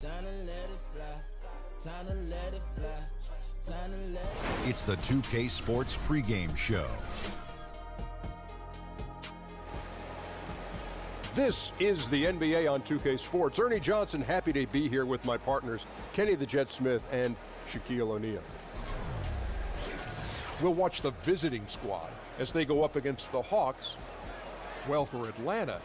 Time to let it fly. Time to let it fly. Time to let it. It's the 2K Sports pregame show. This is the NBA on 2K Sports. Ernie Johnson, happy to be here with my partners, Kenny the Jet Smith and Shaquille O'Neal. We'll watch the visiting squad as they go up against the Hawks. Well, for Atlanta,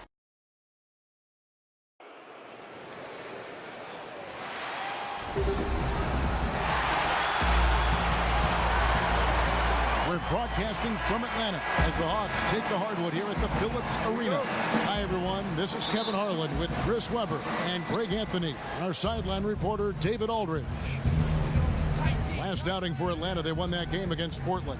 we're broadcasting from Atlanta as the Hawks take the hardwood here at the Phillips Arena. Hi, everyone. This is Kevin Harlan with Chris Webber and Greg Anthony, and our sideline reporter, David Aldridge. Last outing for Atlanta, they won that game against Portland.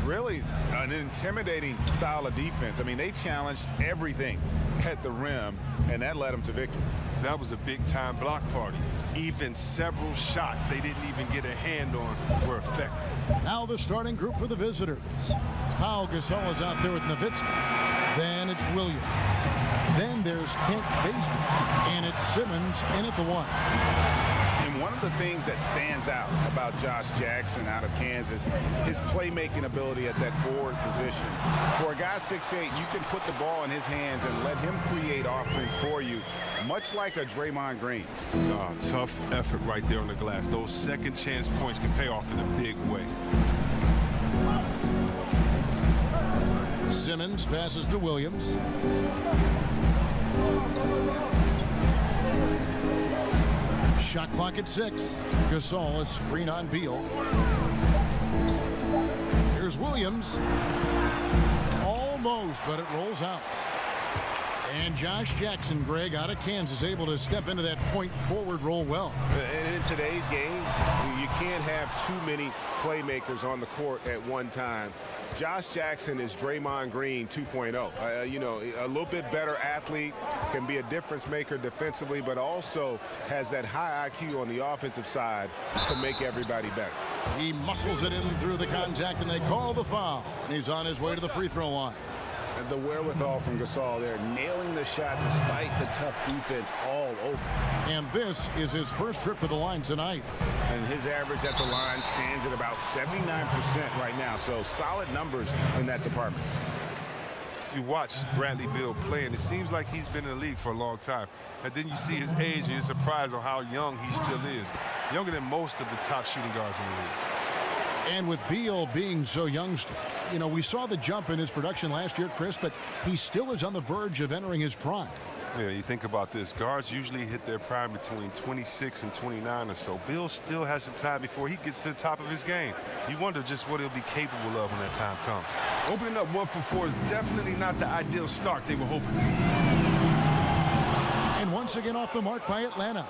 Really an intimidating style of defense. I mean, they challenged everything at the rim, and that led them to victory. That was a big-time block party. Even several shots they didn't even get a hand on were effective. Now the starting group for the visitors. Pau Gasol is out there with Nowitzki. Then it's Williams. Then there's Kent Bazemore. And it's Simmons in at the one. And one of the things that stands out about Josh Jackson out of Kansas, his playmaking ability at that forward position. For a guy 6'8", you can put the ball in his hands and let him create offense for you, much like a Draymond Green. Tough effort right there on the glass. Those second chance points can pay off in a big way. Simmons passes to Williams. Shot clock at 6. Gasol, a screen on Beal. Here's Williams. Almost, but it rolls out. And Josh Jackson, Greg, out of Kansas, able to step into that point forward role well. And in today's game, you can't have too many playmakers on the court at one time. Josh Jackson is Draymond Green 2.0. You know, a little bit better athlete, can be a difference maker defensively, but also has that high IQ on the offensive side to make everybody better. He muscles it in through the contact, and they call the foul. And he's on his way to the free throw line. And the wherewithal from Gasol there, nailing the shot despite the tough defense all over. And this is his first trip to the line tonight. And his average at the line stands at about 79% right now, so solid numbers in that department. You watch Bradley Beal play, and it seems like he's been in the league for a long time. And then you see his age, and you're surprised on how young he still is. Younger than most of the top shooting guards in the league. And with Beal being so young, you know, we saw the jump in his production last year, Chris, but he still is on the verge of entering his prime. Yeah, you think about this. Guards usually hit their prime between 26 and 29 or so. Beal still has some time before he gets to the top of his game. You wonder just what he'll be capable of when that time comes. Opening up 1 for 4 is definitely not the ideal start they were hoping for. And once again off the mark by Atlanta.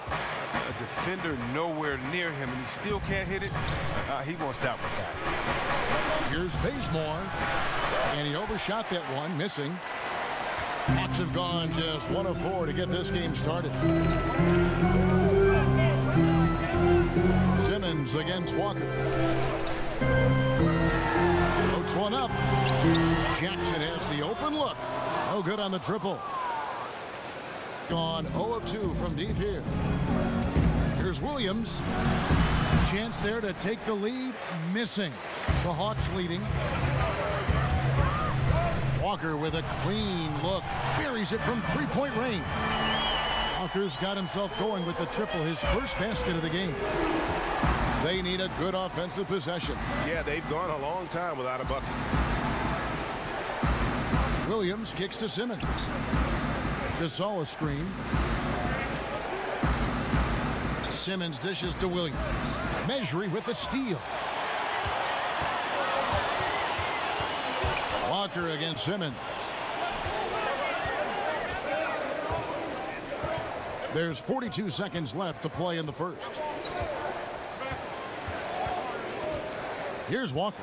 A defender nowhere near him, and he still can't hit it. He wants that one back. Here's Bazemore, and he overshot that one, missing. Hawks have gone just 1 of 4 to get this game started. Simmons against Walker. Floats one up. Jackson has the open look. No good on the triple. Gone 0 of 2 from deep here. Here's Williams. Chance there to take the lead. Missing. The Hawks leading. Walker with a clean look. Buries it from three-point range. Walker's got himself going with the triple, his first basket of the game. They need a good offensive possession. Yeah, they've gone a long time without a bucket. Williams kicks to Simmons. Gasol a screen. Simmons dishes to Williams. Mejri with the steal. Walker against Simmons. There's 42 seconds left to play in the first. Here's Walker.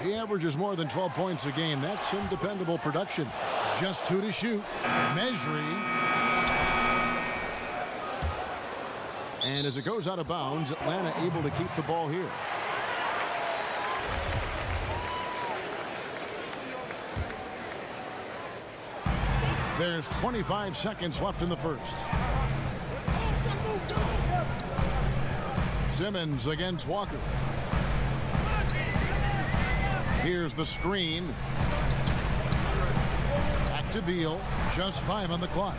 He averages more than 12 points a game. That's some dependable production. Just 2 to shoot. Mejri. And as it goes out of bounds, Atlanta able to keep the ball here. There's 25 seconds left in the first. Simmons against Walker. Here's the screen. Back to Beal. Just 5 on the clock.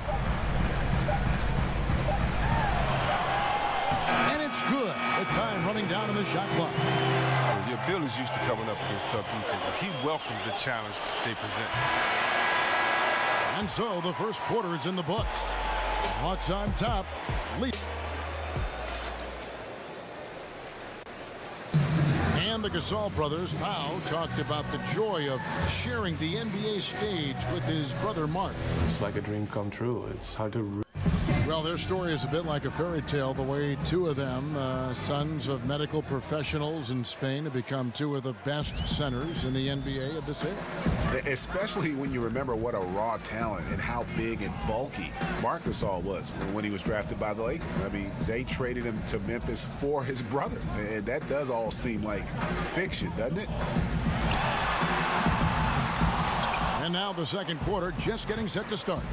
And it's good. With time running down in the shot clock. Your Bill is used to coming up against tough defenses. He welcomes the challenge they present. And so the first quarter is in the books. Hawks on top. Lead. And the Gasol brothers, Pau, talked about the joy of sharing the NBA stage with his brother Mark. It's like a dream come true. It's hard to... Well, their story is a bit like a fairy tale, the way two of them, sons of medical professionals in Spain, have become two of the best centers in the NBA of this era. Especially when you remember what a raw talent and how big and bulky Marc Gasol was when he was drafted by the Lakers. I mean, they traded him to Memphis for his brother, and that does all seem like fiction, doesn't it? And now the second quarter just getting set to start.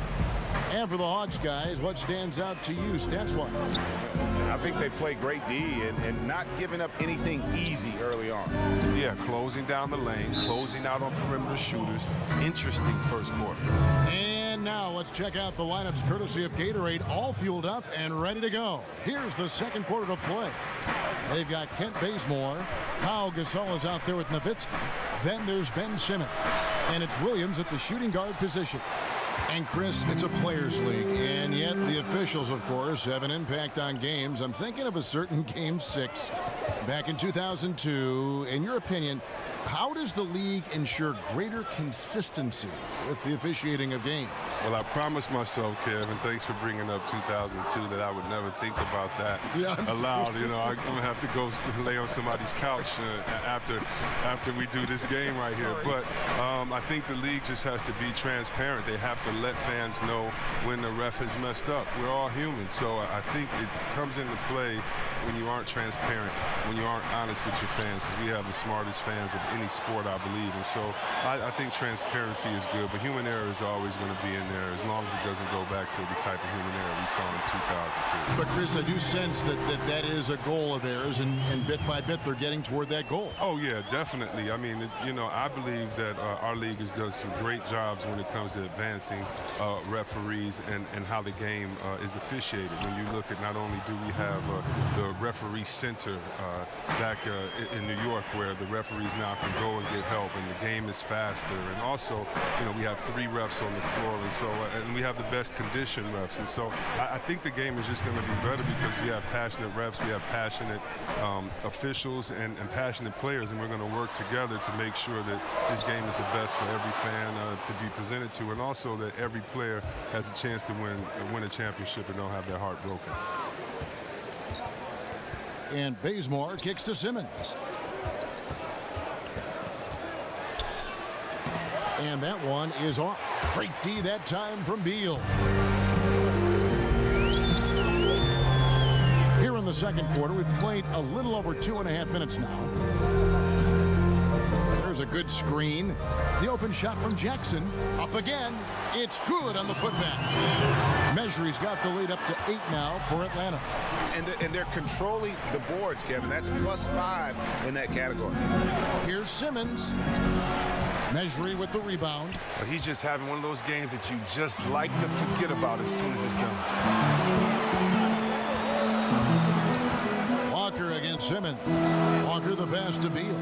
And for the Hawks, guys, what stands out to you stats-wise? I think they play great D and not giving up anything easy early on. Yeah, closing down the lane, closing out on perimeter shooters. Interesting first quarter. And now let's check out the lineups courtesy of Gatorade, all fueled up and ready to go. Here's the second quarter of play. They've got Kent Bazemore. Pau Gasol is out there with Nowitzki. Then there's Ben Simmons. And it's Williams at the shooting guard position. And Chris, it's a players' league, and yet the officials, of course, have an impact on games. I'm thinking of a certain Game 6 back in 2002. In your opinion, how does the league ensure greater consistency with the officiating of games? Well, I promised myself, Kev, and thanks for bringing up 2002, that I would never think about that aloud. You know, I'm going to have to go lay on somebody's couch after we do this game right here. But I think the league just has to be transparent. They have to let fans know when the ref has messed up. We're all human, so I think it comes into play when you aren't transparent, when you aren't honest with your fans, because we have the smartest fans of any sport, I believe. And so I think transparency is good, but human error is always going to be in there as long as it doesn't go back to the type of human error we saw in 2002. But, Chris, I do sense that is a goal of theirs, and bit by bit they're getting toward that goal. Oh, yeah, definitely. I mean, you know, I believe that our league has done some great jobs when it comes to advancing referees and how the game is officiated. When you look at, not only do we have the referee center back in New York, where the referees now can go and get help, and the game is faster. And also, you know, we have 3 refs on the floor, and so and we have the best conditioned refs. And so I think the game is just going to be better because we have passionate refs, we have passionate officials, and passionate players, and we're going to work together to make sure that this game is the best for every fan to be presented to, and also that every player has a chance to win a championship and don't have their heart broken. And Bazemore kicks to Simmons. And that one is off. Great D that time from Beal. Here in the second quarter, we've played a little over 2.5 minutes now. There's a good screen. The open shot from Jackson. Up again. It's good on the putback. Measury's got the lead up to 8 now for Atlanta. And they're controlling the boards, Kevin. That's +5 in that category. Here's Simmons. Measury with the rebound. But he's just having one of those games that you just like to forget about as soon as it's done. Walker against Simmons. Walker the pass to Beal.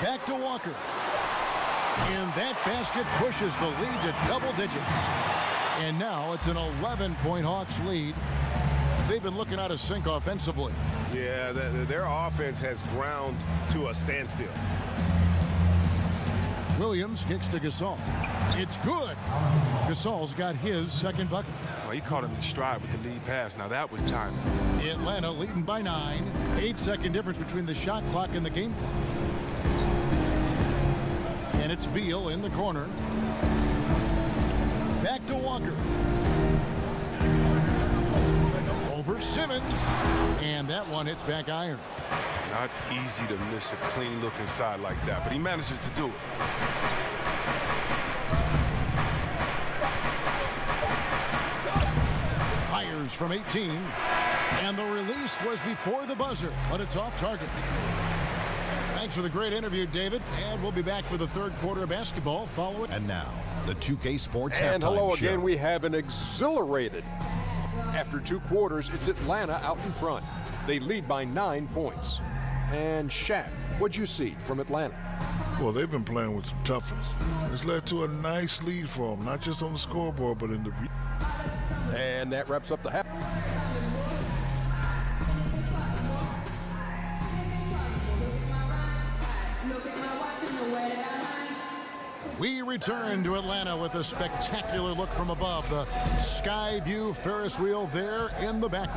Back to Walker. And that basket pushes the lead to double digits. And now it's an 11-point Hawks lead. They've been looking out of sync offensively. Yeah, their offense has ground to a standstill. Williams kicks to Gasol. It's good. Gasol's got his second bucket. Well, he caught him in stride with the lead pass. Now that was timely. Atlanta leading by 9. 8-second difference between the shot clock and the game clock. And it's Beal in the corner. Back to Walker. Over Simmons. And that one hits back iron. Not easy to miss a clean look inside like that, but he manages to do it. Fires from 18. And the release was before the buzzer, but it's off target. Thanks for the great interview, David. And we'll be back for the third quarter of basketball following. And now, the 2K Sports And Halftime hello Show. again. We have an exhilarated. After 2 quarters, it's Atlanta out in front. They lead by 9 points. And Shaq, what'd you see from Atlanta? Well, they've been playing with some toughness. It's led to a nice lead for them, not just on the scoreboard, but in the... And that wraps up the half. We return to Atlanta with a spectacular look from above. The Sky View Ferris wheel there in the back.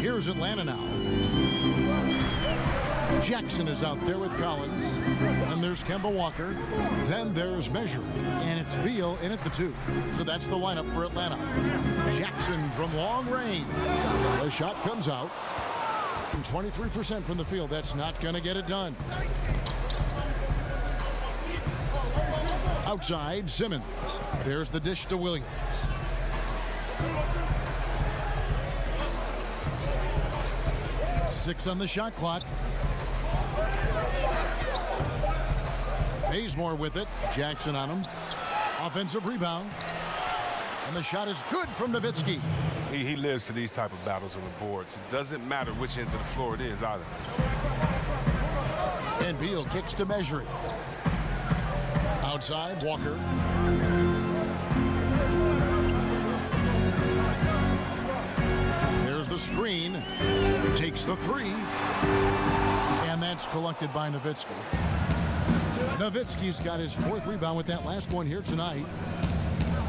Here's Atlanta now. Jackson is out there with Collins. And there's Kemba Walker. Then there's Measure. And it's Beal in at the 2. So that's the lineup for Atlanta. Jackson from long range. The shot comes out. And 23% from the field. That's not going to get it done. Outside, Simmons. There's the dish to Williams. Six on the shot clock. Bazemore with it. Jackson on him. Offensive rebound. And the shot is good from Nowitzki. He lives for these type of battles on the boards. It doesn't matter which end of the floor it is either. And Beal kicks to Measure. Outside, Walker. There's the screen. Takes the 3. And that's collected by Nowitzki. Nowitzki's got his 4th rebound with that last one here tonight.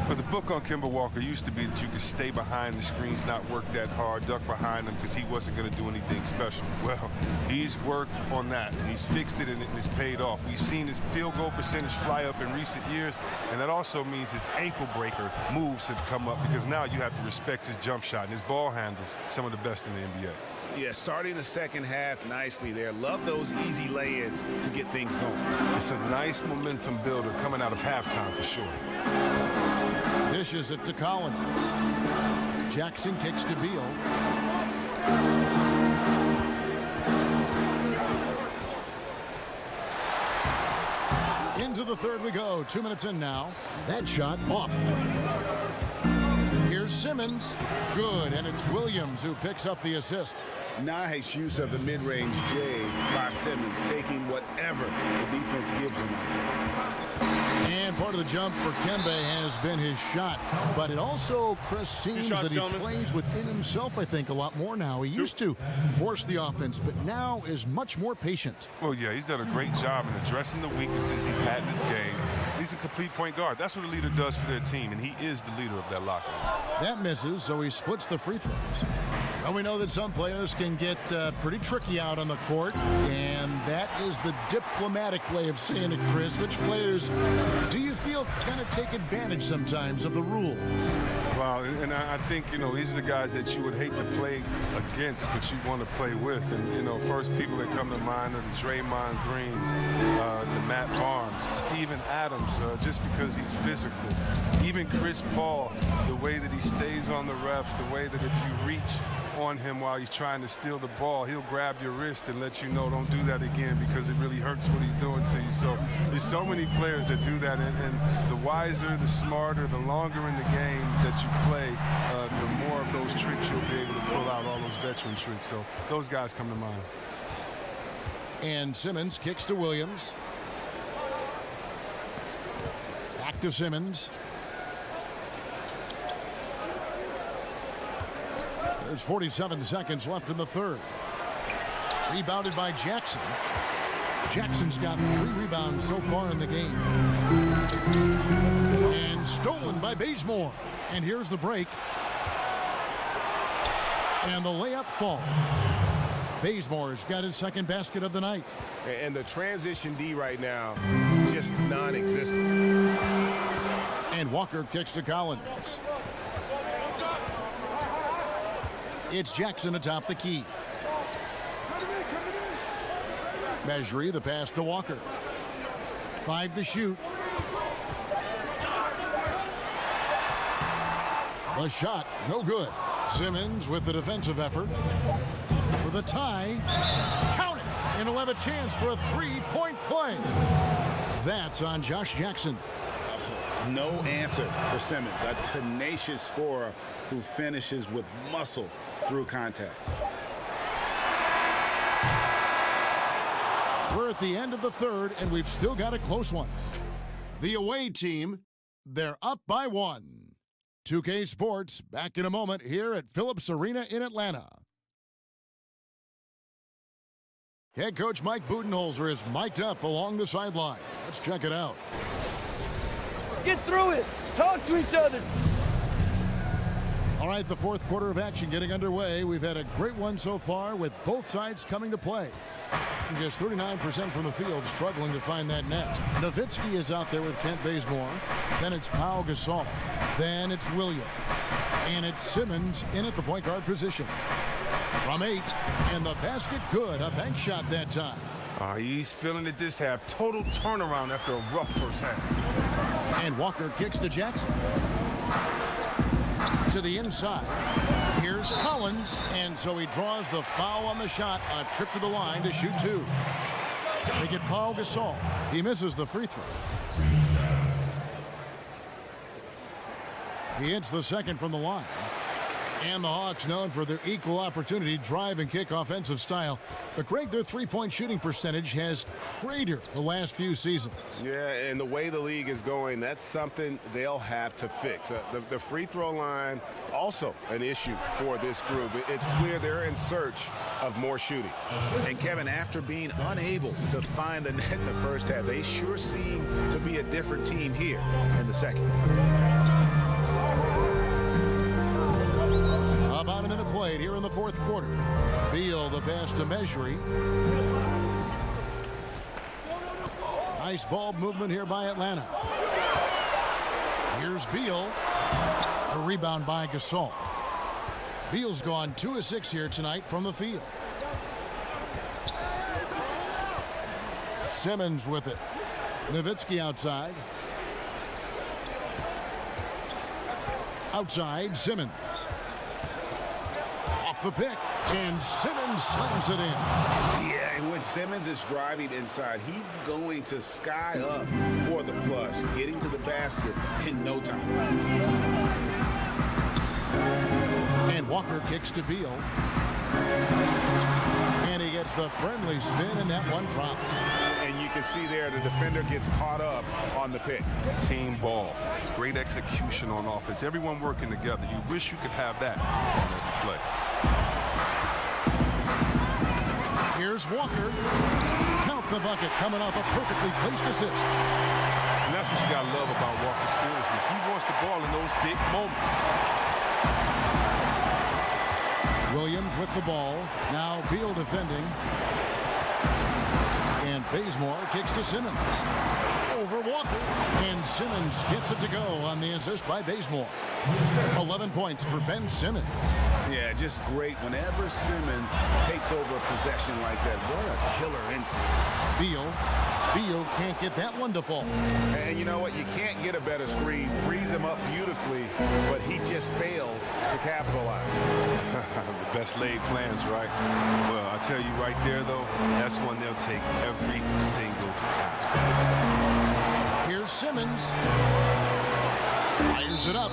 But the book on Kemba Walker used to be that you could stay behind the screens, not work that hard, duck behind them because he wasn't going to do anything special. Well, he's worked on that, and he's fixed it, and it's paid off. We've seen his field goal percentage fly up in recent years, and that also means his ankle breaker moves have come up because now you have to respect his jump shot and his ball handles, some of the best in the NBA. Yeah, starting the second half nicely there. Love those easy lay-ins to get things going. It's a nice momentum builder coming out of halftime for sure. Dishes it to Collins. Jackson kicks to Beal. Into the third we go. 2 minutes in now. That shot off. Here's Simmons. Good, and it's Williams who picks up the assist. Nice use of the mid-range J by Simmons, taking whatever the defense gives him. And part of the jump for Kemba has been his shot. But it also, Chris, seems that he plays within himself, I think, a lot more now. He used to force the offense, but now is much more patient. Well, yeah, he's done a great job in addressing the weaknesses he's had in this game. He's a complete point guard. That's what a leader does for their team, and he is the leader of that locker room. That misses, so he splits the free throws. Well, we know that some players can get pretty tricky out on the court, and that is the diplomatic way of saying it, Chris. Which players do you feel kind of take advantage sometimes of the rules? Well, and I think, you know, these are the guys that you would hate to play against, but you want to play with. And, you know, first people that come to mind are the Draymond Greens, the Matt Barnes, Steven Adams, just because he's physical. Even Chris Paul, the way that he stays on the refs, the way that if you reach on him while he's trying to steal the ball, he'll grab your wrist and let you know don't do that again because it really hurts what he's doing to you. So there's so many players that do that, and the wiser, the smarter, the longer in the game that you play, the more of those tricks you'll be able to pull out, all those veteran tricks. So those guys come to mind. And Simmons kicks to Williams. Back to Simmons. There's 47 seconds left in the third. Rebounded by Jackson. Jackson's got 3 rebounds so far in the game. And stolen by Bazemore. And here's the break. And the layup falls. Bazemore's got his second basket of the night. And the transition D right now, just non-existent. And Walker kicks to Collins. It's Jackson atop the key. Mejri, the pass to Walker. 5 to shoot. The shot, no good. Simmons with the defensive effort. For the tie. Count it! And he'll have a chance for a three-point play. That's on Josh Jackson. No answer for Simmons, a tenacious scorer who finishes with muscle through contact. We're at the end of the third, and we've still got a close one. The away team, they're up by 1. 2K Sports, back in a moment here at Phillips Arena in Atlanta. Head coach Mike Budenholzer is mic'd up along the sideline. Let's check it out. Let's get through it. Talk to each other. All right, the fourth quarter of action getting underway. We've had a great one so far with both sides coming to play. Just 39% from the field, struggling to find that net. Nowitzki is out there with Kent Bazemore. Then it's Pau Gasol. Then it's Williams. And it's Simmons in at the point guard position. From 8, and the basket good. A bank shot that time. He's feeling it this half. Total turnaround after a rough first half. And Walker kicks to Jackson. To the inside. Here's Collins, and so he draws the foul on the shot. A trip to the line to shoot 2. They get Pau Gasol. He misses the free throw. He hits the second from the line. And the Hawks, known for their equal opportunity drive and kick offensive style. But Greg, their three-point shooting percentage has cratered the last few seasons. Yeah, and the way the league is going, that's something they'll have to fix. The free throw line, also an issue for this group. It's clear they're in search of more shooting. And Kevin, after being unable to find the net in the first half, they sure seem to be a different team here in the second. About a minute played here in the fourth quarter. Beal the pass to Mejri. Nice ball movement here by Atlanta. Here's Beal. A rebound by Gasol. Beal's gone 2 of 6 here tonight from the field. Simmons with it. Nowitzki outside. Outside, Simmons. The pick, and Simmons slams it in. Yeah, and when Simmons is driving inside, he's going to sky up for the flush, getting to the basket in no time. And Walker kicks to Beal. And he gets the friendly spin, and that one drops. And you can see there the defender gets caught up on the pick. Team ball. Great execution on offense. Everyone working together. You wish you could have that on every play. Here's Walker. Count the bucket, coming off a perfectly placed assist. And that's what you got to love about Walker's fearlessness. He wants the ball in those big moments. Williams with the ball. Now Beal defending. And Bazemore kicks to Simmons. Over Walker. And Simmons gets it to go on the assist by Bazemore. 11 points for Ben Simmons. Yeah, just great whenever Simmons takes over a possession like that. What a killer instinct. Beal can't get that one to fall. And you know what? You can't get a better screen. Frees him up beautifully, but he just fails to capitalize. The best laid plans, right? Well, I tell you right there, though, that's one they'll take every single time. Here's Simmons. Fires it up.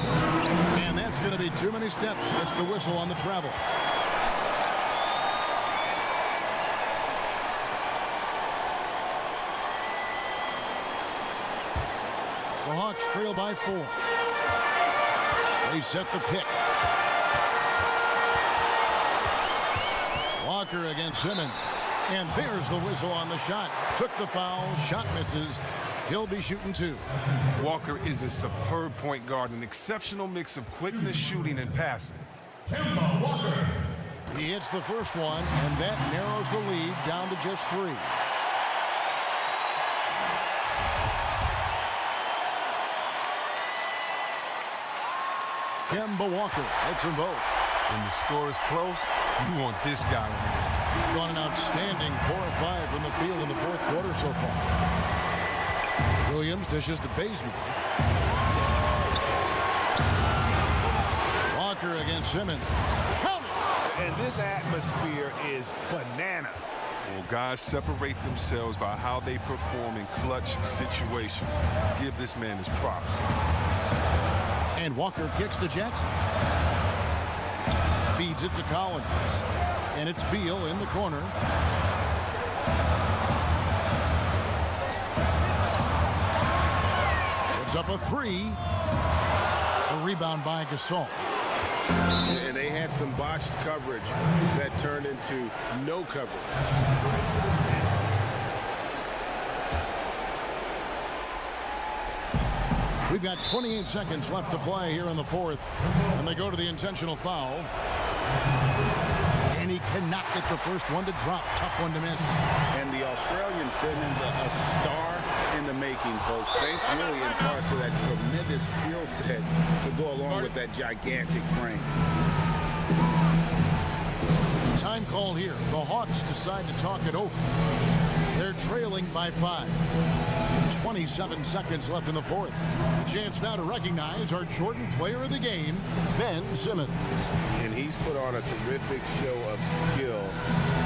And that's going to be too many steps. That's the whistle on the travel. The Hawks trail by 4. They set the pick. Walker against Simmons. And there's the whistle on the shot. Took the foul. Shot misses. He'll be shooting 2. Walker is a superb point guard, an exceptional mix of quickness, shooting, and passing. Walker. He hits the first one, and that narrows the lead down to just 3. Kemba Walker hits them both. When the score is close, you want this guy on the line. Gone an outstanding 4 of 5 from the field in the fourth quarter so far. Williams dishes to Bazemore. Walker against Simmons. Count it! And this atmosphere is bananas. Well, guys separate themselves by how they perform in clutch situations. Give this man his props. And Walker kicks to Jackson. Feeds it to Collins. And it's Beal in the corner. It's up a 3. A rebound by Gasol. And they had some botched coverage that turned into no coverage. We've got 28 seconds left to play here in the fourth. And they go to the intentional foul. And he cannot get the first one to drop. Tough one to miss. And the Australian Simmons, a star in the making, folks. Thanks really in part to that tremendous skill set to go along with that gigantic frame. Time call here. The Hawks decide to talk it over. They're trailing by 5. 27 seconds left in the fourth. A chance now to recognize our Jordan player of the game, Ben Simmons. And he's put on a terrific show of skill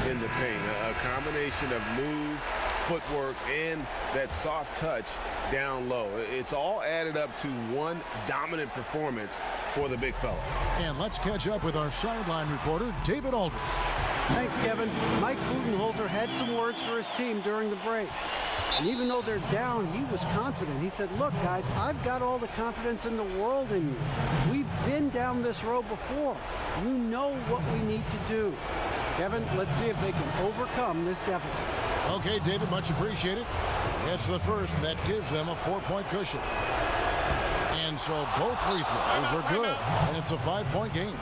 in the paint. A combination of moves, footwork, and that soft touch down low. It's all added up to one dominant performance for the big fella. And let's catch up with our sideline reporter, David Aldridge. Thanks, Kevin. Mike Budenholzer had some words for his team during the break. And even though they're down, he was confident. He said, look, guys, I've got all the confidence in the world in you. We've been down this road before. You know what we need to do. Kevin, let's see if they can overcome this deficit. Okay, David, much appreciated. It's the first that gives them a 4-point cushion. And so both free throws are good, and it's a 5-point game.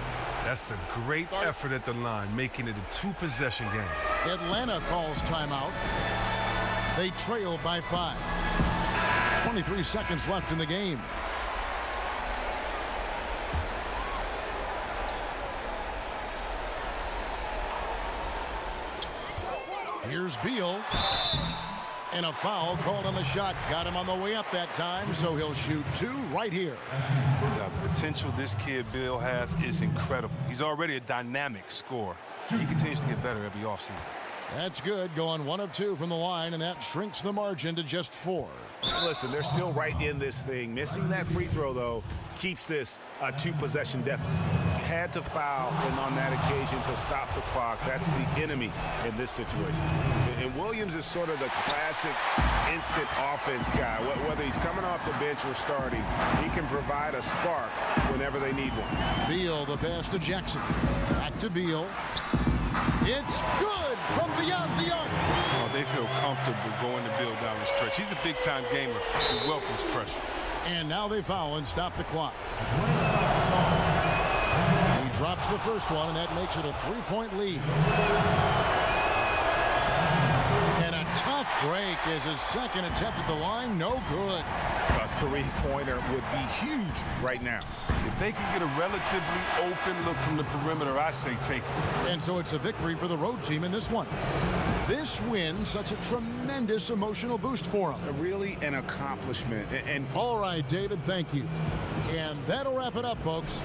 That's a great effort at the line, making it a 2-possession game. Atlanta calls timeout. They trail by 5. 23 seconds left in the game. Here's Beal. And a foul called on the shot. Got him on the way up that time, so he'll shoot 2 right here. Now, the potential this kid Bill has is incredible. He's already a dynamic scorer. He continues to get better every offseason. That's good, going 1 of 2 from the line, and that shrinks the margin to just 4. Listen, they're still right in this thing. Missing that free throw, though, keeps this a 2-possession deficit. Had to foul and on that occasion to stop the clock. That's the enemy in this situation. And Williams is sort of the classic instant offense guy. Whether he's coming off the bench or starting, he can provide a spark whenever they need one. Beal, the pass to Jackson. Back to Beal. It's good from beyond the arc. Oh, they feel comfortable going to Bill down the stretch. He's a big-time gamer who welcomes pressure. And now they foul and stop the clock. He drops the first one, and that makes it a 3-point lead. And a tough break is his second attempt at the line. No good. A 3-pointer would be huge right now. If they can get a relatively open look from the perimeter, I say take it. And so it's a victory for the road team in this one. This win, such a tremendous emotional boost for them. Really an accomplishment. And all right, David, thank you. And that'll wrap it up, folks.